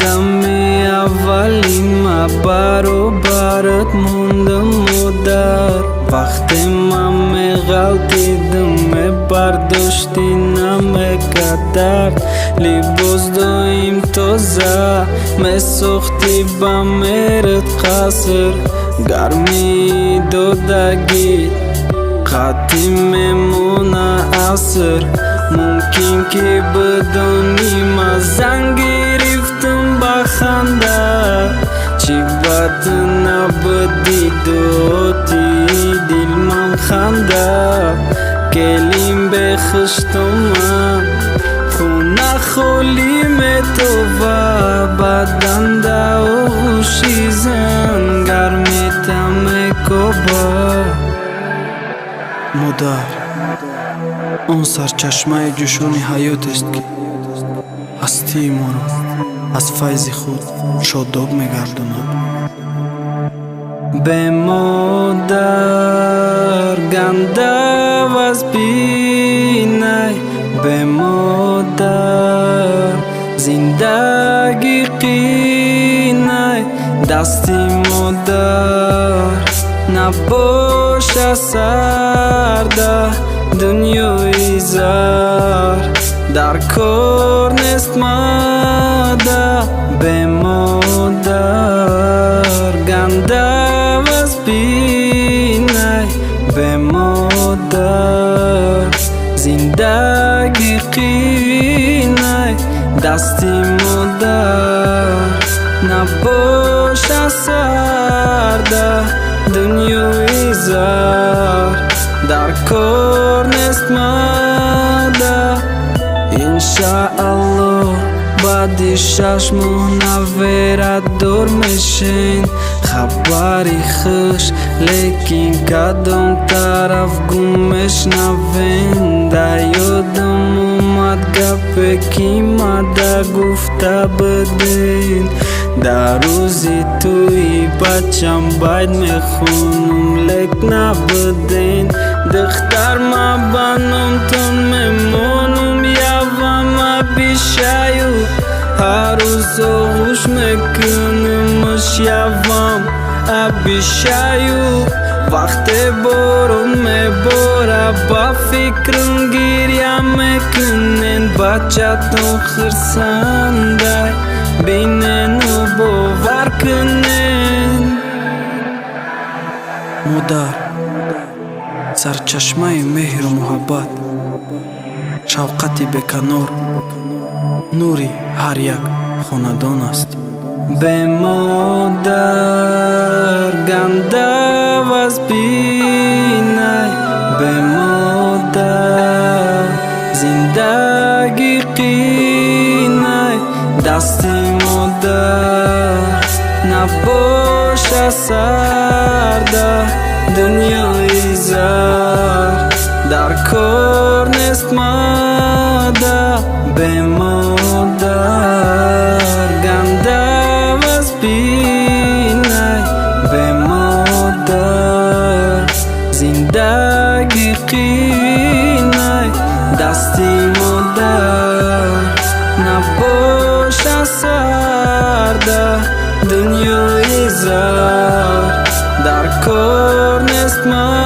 қадами аввали ма баробарат мондам модар. Вақте ман меғалтидам мебардошти намекард. Либос доим тоза месохти ба мерат қаср. Гармии додагӣ қатъи мемона аср. Мумкин ки бидонӣ ман зан гирифтам ба ханда. Чӣ бад набуди доти дил ман ханда. Келим бехиштомам хона холӣ метова. Баданда оғӯши зан гармита мекоба. модар, он сарчашмаи ҷӯшони ҳаётест ки ҳастиимонро аз файзи худ шодоб мегардонад. Бе модар гандаваз бинай. Бе модар зиндагӣ қинай. Дасти модар набоша сарда. Дунёи зар дар кор нест мада. Бе модар гандаваз бинай. Бе модар зиндагӣ қинай. Дасти модар набоша сарда. Дунёи зар дар кор нест мада. Иншааллоҳ баъди 6 моҳ наверадор мешен. Хабари хуш лекин кадом тараф гум мешнавен. Дар ёдам омад гапе ки мада гуфта будин. Дар рӯзи тӯи бачам байт мехонам лек набудин. Духтар ма ба номтон мемонам явам абишаю. ҳар рӯз оғӯш мекунамаш явам абишаю. Вақте борон мебора ба фикрам гирья мекунен. Бачатон хурсандай бинену бовар кунен. модар, сарчашмаи меҳру муҳаббат, шавқати беканор, нури ҳар як хонадон аст. Бе модар гандаваз бинай. Бе модар зиндагӣ қинай. Дасти модар набоша сарда. Дунёи зар дар кор нест мада. Бе модар гандаваз бинай. Бе модар зиндагӣ қинай. Дасти модар набоша сарда. Дунёи зар дар кор нест мада.